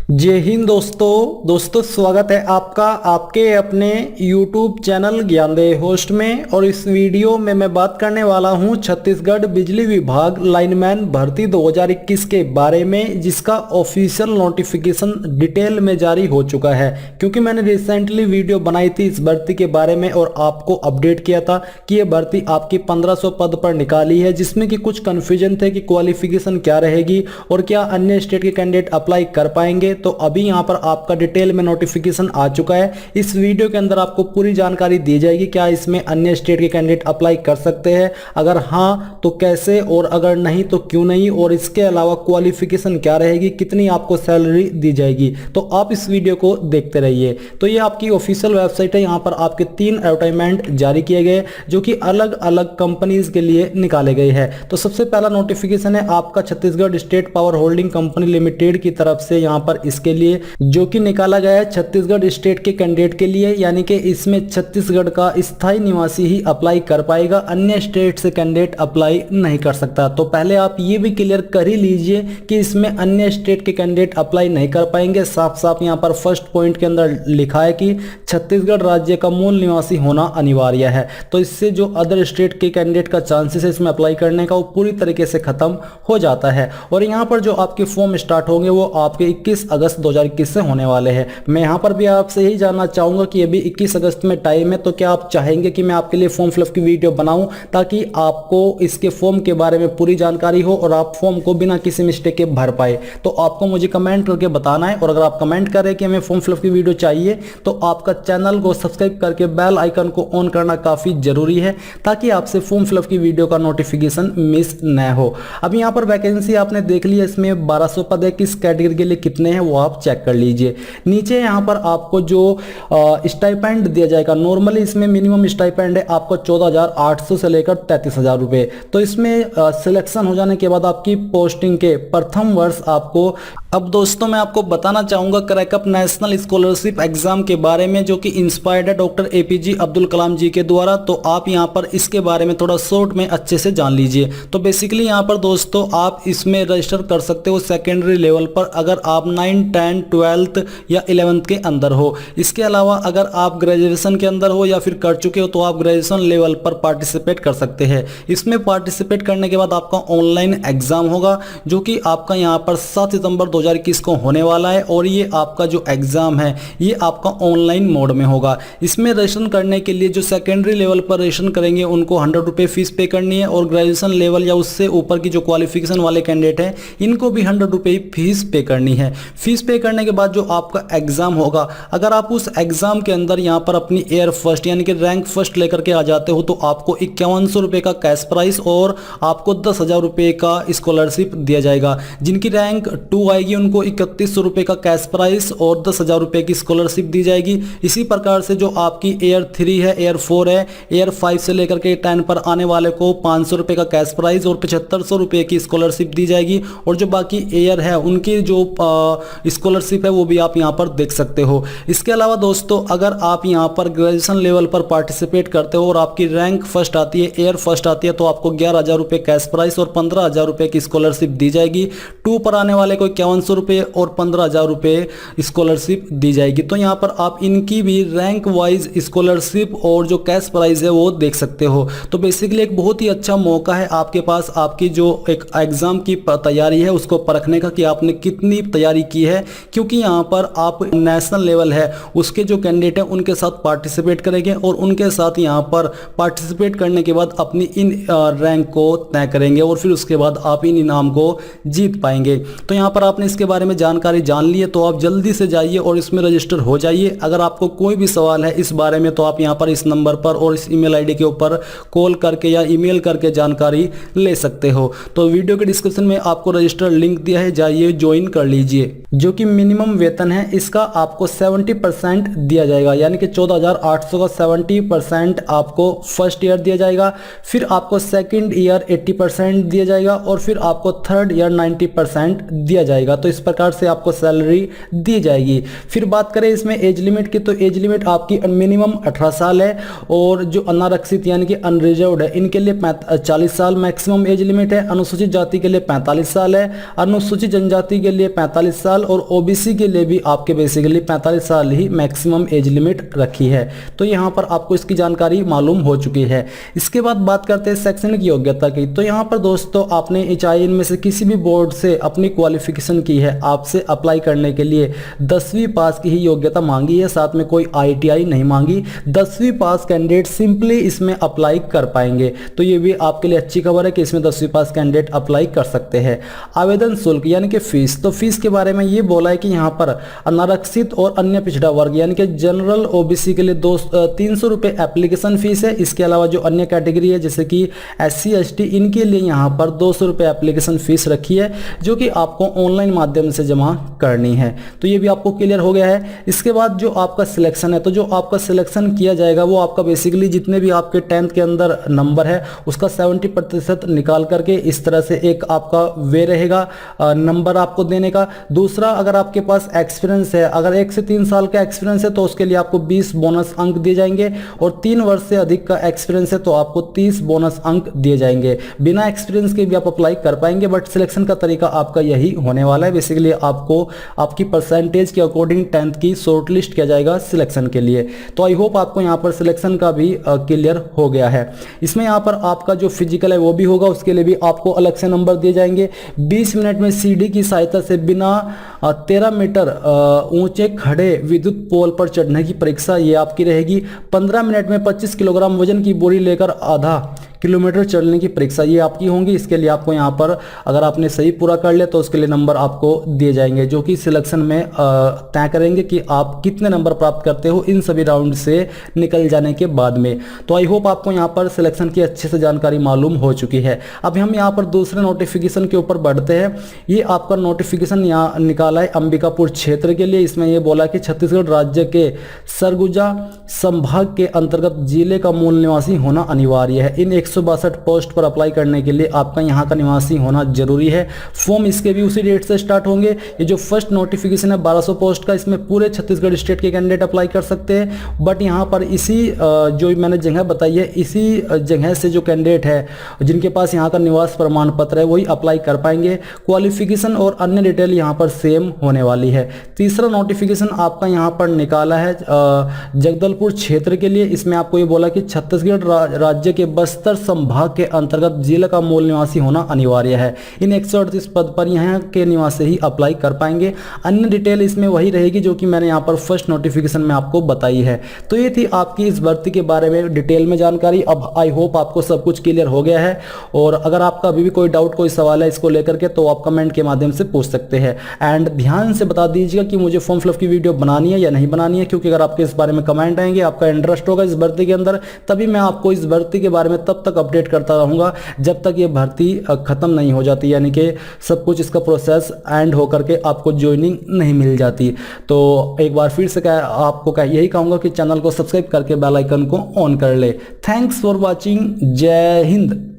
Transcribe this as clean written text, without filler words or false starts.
जय हिंद दोस्तों स्वागत है आपका आपके अपने YouTube चैनल ज्ञानदेव होस्ट में। और इस वीडियो में मैं बात करने वाला हूं छत्तीसगढ़ बिजली विभाग लाइनमैन भर्ती 2021 के बारे में, जिसका ऑफिशियल नोटिफिकेशन डिटेल में जारी हो चुका है। क्योंकि मैंने रिसेंटली वीडियो बनाई थी इस भर्ती के बारे में और आपको अपडेट किया था कि ये भर्ती आपकी 1500 पद पर निकाली है, जिसमें कि कुछ कन्फ्यूजन थे कि क्वालिफिकेशन क्या रहेगी और क्या अन्य स्टेट के कैंडिडेट अप्लाई कर पाएंगे। तो अभी यहां पर आपका डिटेल में नोटिफिकेशन आ चुका है। इस वीडियो के अंदर आपको पूरी जानकारी दी जाएगी, क्या इसमें अन्य स्टेट के कैंडिडेट अप्लाई कर सकते हैं, अगर हां तो कैसे, और अगर नहीं तो क्यों नहीं, और इसके अलावा क्वालिफिकेशन क्या रहेगी, कितनी आपको सैलरी दी जाएगी। तो आप इस वीडियो को देखते रहिए। तो ये आपकी ऑफिशियल वेबसाइट है। यहां पर आपके 3 एडवर्टाइजमेंट जारी किए गए जो कि अलग अलग कंपनीज के लिए निकाले गए हैं। तो सबसे पहला नोटिफिकेशन है आपका Chhattisgarh state power holding company limited की तरफ से, यहां पर इसके लिए जो कि निकाला गया है छत्तीसगढ़ स्टेट के कैंडिडेट के लिए, यानी कि इसमें छत्तीसगढ़ का स्थायी निवासी ही अप्लाई कर पाएगा, अन्य स्टेट से कैंडिडेट अप्लाई नहीं कर सकता। तो पहले आप ये भी क्लियर कर ही लीजिए कि इसमें अन्य स्टेट के कैंडिडेट अप्लाई नहीं कर पाएंगे। साफ साफ यहां पर फर्स्ट पॉइंट के अंदर लिखा है कि छत्तीसगढ़ राज्य का मूल निवासी होना अनिवार्य है। तो इससे जो अदर स्टेट के कैंडिडेट का चांसेस है इसमें अप्लाई करने का, वो पूरी तरीके से खत्म हो जाता है। और यहां पर जो आपके फॉर्म स्टार्ट होंगे वो आपके 21 अगस्त 2021 से होने वाले हैं। मैं यहां पर भी आपसे यही जानना चाहूंगा कि अभी 21 अगस्त में टाइम है, तो क्या आप चाहेंगे कि मैं आपके लिए फॉर्म फिलअप की वीडियो बनाऊं ताकि आपको इसके फॉर्म के बारे में पूरी जानकारी हो और आप फॉर्म को बिना किसी मिस्टेक के भर पाए। तो आपको मुझे कमेंट करके बताना है। और अगर आप कमेंट करें कि हमें फॉर्म फिलअप की वीडियो चाहिए तो आपका चैनल को सब्सक्राइब करके बेल आइकन को ऑन करना काफी जरूरी है, ताकि आपसे फॉर्म फिलअप की वीडियो का नोटिफिकेशन मिस न हो। अब यहां पर वैकेंसी आपने देख ली है, इसमें 1200 पद है। किस कैटेगरी के लिए कितने हैं वो आप चेक कर लीजिए। नीचे यहां पर आपको जो स्टाइपेंड दिया जाएगा, नॉर्मली इसमें मिनिमम स्टाइपेंड है आपको 14,800 से लेकर 33,000 रुपए। तो इसमें सिलेक्शन हो जाने के बाद आपकी पोस्टिंग के प्रथम वर्ष आपको, अब दोस्तों मैं आपको बताना चाहूंगा क्रैकअप नेशनल स्कॉलरशिप एग्जाम के बारे में, जो कि इंस्पायर्ड है डॉक्टर एपीजे अब्दुल कलाम जी के द्वारा। तो आप यहां पर इसके बारे में थोड़ा शॉर्ट में अच्छे से जान लीजिए। तो बेसिकली यहां पर दोस्तों आप इसमें रजिस्टर कर सकते हो सेकेंडरी लेवल पर, अगर आप 9, 10, 12 या 11th के अंदर हो। इसके अलावा अगर आप ग्रेजुएशन के अंदर हो या फिर कर चुके हो तो आप ग्रेजुएशन लेवल पर पार्टिसिपेट कर सकते हैं। इसमें पार्टिसिपेट करने के बाद आपका ऑनलाइन एग्जाम होगा, जो कि आपका यहां पर 7 सितंबर 2021 को होने वाला है। और ये आपका जो एग्जाम है ये आपका ऑनलाइन मोड में होगा। इसमें रजिस्ट्रेशन करने के लिए जो सेकेंडरी लेवल पर रजिस्ट्रेशन करेंगे उनको 100 रुपये फीस पे करनी है, और ग्रेजुएशन लेवल या उससे ऊपर की जो क्वालिफिकेशन वाले कैंडिडेट हैं इनको भी 100 रुपये फीस पे करनी है। फीस पे करने के बाद जो आपका एग्जाम होगा, अगर आप उस एग्जाम के अंदर यहां पर अपनी एयर फर्स्ट यानी कि रैंक फर्स्ट लेकर के आ जाते हो तो आपको 5100 रुपये का कैश प्राइस और आपको 10,000 रुपये का स्कॉलरशिप दिया जाएगा। जिनकी रैंक 2 आएगी उनको 3100 रुपये का कैश प्राइस और 10,000 रुपये की स्कॉलरशिप दी जाएगी। इसी प्रकार से जो आपकी एयर 3 है, एयर 4 है, एयर 5 से लेकर के 10 पर आने वाले को 500 रुपये का कैश प्राइस और 7500 रुपये की स्कॉलरशिप दी जाएगी। और जो बाकी एयर है उनकी जो स्कॉलरशिप है वो भी आप यहां पर देख सकते हो। इसके अलावा दोस्तों अगर आप यहां पर ग्रेजुएशन लेवल पर पार्टिसिपेट करते हो और आपकी रैंक फर्स्ट आती है, एयर फर्स्ट आती है, तो आपको 11,000 रुपये कैश प्राइस और 15,000 रुपये की स्कॉलरशिप दी जाएगी। 2 पर आने वाले को 5100 रुपये और 15,000 रुपये स्कॉलरशिप दी जाएगी। तो यहां पर आप इनकी भी रैंक वाइज स्कॉलरशिप और जो कैश प्राइस है वो देख सकते हो। तो बेसिकली एक बहुत ही अच्छा मौका है आपके पास, आपकी जो एक एग्जाम की तैयारी है उसको परखने का कि आपने कितनी तैयारी की है। क्योंकि यहां पर आप नेशनल लेवल है उसके जो कैंडिडेट हैं उनके साथ पार्टिसिपेट करेंगे और उनके साथ यहां पर पार्टिसिपेट करने के बाद अपनी इन रैंक को तय करेंगे और फिर उसके बाद आप इन इनाम को जीत पाएंगे। तो यहां पर आपने इसके बारे में जानकारी जान ली है, तो आप जल्दी से जाइए और इसमें रजिस्टर हो जाइए। अगर आपको कोई भी सवाल है इस बारे में तो आप यहां पर इस नंबर पर और इस ईमेल आईडी के ऊपर कॉल करके या ईमेल करके जानकारी ले सकते हो। तो वीडियो के डिस्क्रिप्शन में आपको रजिस्टर लिंक दिया है, जाइए ज्वाइन कर लीजिए। जो कि मिनिमम वेतन है इसका आपको 70% दिया जाएगा, यानी कि 14,800 का 70% आपको फर्स्ट ईयर दिया जाएगा। फिर आपको सेकंड ईयर 80% दिया जाएगा और फिर आपको थर्ड ईयर 90% दिया जाएगा। तो इस प्रकार से आपको सैलरी दी जाएगी। फिर बात करें इसमें एज लिमिट की, तो एज लिमिट आपकी मिनिमम 18 साल है और जो अनारक्षित यानी कि अनरिजर्व्ड है इनके लिए 40 साल मैक्सिमम एज लिमिट है। अनुसूचित जाति के लिए 45 साल है, अनुसूचित जनजाति के लिए 45 साल और ओबीसी के लिए भी आपके बेसिकली 45 साल ही मैक्सिमम एज लिमिट रखी है। तो यहाँ पर आपको इसकी जानकारी मालूम हो चुकी है। इसके बाद बात करते हैं शैक्षणिक योग्यता की, तो यहाँ पर दोस्तों आपने चाहे इनमें से किसी भी बोर्ड से अपनी क्वालिफिकेशन की है, आपसे अप्लाई करने के लिए 10वीं पास की ही योग्यता मांगी है, साथ में कोई आईटीआई नहीं मांगी। 10वीं पास कैंडिडेट सिंपली इसमें अप्लाई कर पाएंगे। तो ये भी आपके लिए अच्छी खबर है कि इसमें 10वीं पास कैंडिडेट अप्लाई कर सकते हैं। आवेदन शुल्क यानी कि फीस, तो फीस के बारे में ये बोला है कि यहाँ पर अनारक्षित और अन्य पिछड़ा वर्ग यानी कि जनरल ओबीसी के लिए 300 रुपये एप्लीकेशन फीस है। इसके अलावा जो अन्य कैटेगरी है जैसे कि एससी एसटी इनके लिए यहाँ पर 200 रुपये एप्लीकेशन फीस रखी है, जो कि आपको ऑनलाइन माध्यम से जमा करनी है। तो ये भी आपको क्लियर हो गया है। इसके बाद जो आपका सिलेक्शन है, तो जो आपका सिलेक्शन किया जाएगा वो आपका बेसिकली जितने भी आपके 10th के अंदर नंबर है उसका 70% निकाल करके इस तरह से एक आपका वे रहेगा नंबर आपको देने का। दूसरा, अगर आपके पास एक्सपीरियंस है, अगर 1 से 3 साल का एक्सपीरियंस है तो उसके लिए आपको 20 बोनस अंक दिए जाएंगे और 3 वर्ष से अधिक का एक्सपीरियंस है तो आपको 30 बोनस अंक दिए जाएंगे। बिना एक्सपीरियंस के भी आप अप्लाई कर पाएंगे, बट सिलेक्शन का तरीका आपका यही होने वाला है। बेसिकली आपको आपकी परसेंटेज के अकॉर्डिंग 10th की शॉर्ट लिस्ट किया जाएगा सिलेक्शन के लिए। तो आई होप आपको यहाँ पर सिलेक्शन का भी क्लियर हो गया है। इसमें यहाँ पर आपका जो फिजिकल है वो भी होगा, उसके लिए भी आपको अलग से नंबर दिए जाएंगे। 20 मिनट में सीढ़ी की सहायता से बिना 13 मीटर ऊंचे खड़े विद्युत पोल पर चढ़ने की परीक्षा ये आपकी रहेगी। 15 मिनट में 25 किलोग्राम वजन की बोरी लेकर आधा किलोमीटर चलने की परीक्षा ये आपकी होंगी। इसके लिए आपको यहाँ पर अगर आपने सही पूरा कर लिया तो उसके लिए नंबर आपको दिए जाएंगे, जो कि सिलेक्शन में तय करेंगे कि आप कितने नंबर प्राप्त करते हो इन सभी राउंड से निकल जाने के बाद में। तो आई होप आपको यहाँ पर सिलेक्शन की अच्छे से जानकारी मालूम हो चुकी है। अब हम यहाँ पर दूसरे नोटिफिकेशन के ऊपर बढ़ते हैं। ये आपका नोटिफिकेशन यहाँ निकाला है अंबिकापुर क्षेत्र के लिए। इसमें यह बोला कि छत्तीसगढ़ राज्य के सरगुजा संभाग के अंतर्गत जिले का मूल निवासी होना अनिवार्य है। इन 162 पोस्ट पर अप्लाई करने के लिए आपका यहाँ का निवासी होना जरूरी है। फॉर्म इसके भी उसी डेट से स्टार्ट होंगे। ये जो फर्स्ट नोटिफिकेशन है 1200 पोस्ट का, इसमें पूरे छत्तीसगढ़ स्टेट के कैंडिडेट अप्लाई कर सकते हैं। बट यहाँ पर इसी जो मैंने जगह बताई है इसी जगह से जो कैंडिडेट है जिनके पास यहाँ का निवास प्रमाण पत्र है वही अप्लाई कर पाएंगे। क्वालिफिकेशन और अन्य डिटेल यहाँ पर सेम होने वाली है। तीसरा नोटिफिकेशन आपका यहाँ पर निकाला है जगदलपुर क्षेत्र के लिए। इसमें आपको ये बोला कि छत्तीसगढ़ राज्य के बस्तर संभाग के अंतर्गत जिले का मूल निवासी होना अनिवार्य है। इन 138 पद पर यहाँ के निवासी ही अप्लाई कर पाएंगे। अन्य डिटेल इसमें वही रहेगी जो कि मैंने यहाँ पर फर्स्ट नोटिफिकेशन में आपको बताई है। तो ये थी आपकी इस भर्ती के बारे में डिटेल में जानकारी। अब आई होप आपको सब कुछ क्लियर हो गया है, और अगर आपका अभी भी कोई डाउट कोई सवाल है इसको लेकर के तो आप कमेंट के माध्यम से पूछ सकते हैं। एंड ध्यान से बता दीजिएगा कि मुझे फॉर्म फिलअप की वीडियो बनानी है या नहीं बनानी है, क्योंकि अगर आपके इस बारे में कमेंट आएंगे, आपका इंटरेस्ट होगा इस भर्ती के अंदर, तभी मैं आपको इस भर्ती के बारे में तब तक अपडेट करता रहूंगा जब तक ये भर्ती खत्म नहीं हो जाती, यानी कि सब कुछ इसका प्रोसेस एंड होकर के आपको ज्वाइनिंग नहीं मिल जाती। तो एक बार फिर से आपको यही कहूंगा कि चैनल को सब्सक्राइब करके बेल आइकन को ऑन कर ले। Thanks for watching. जय हिंद।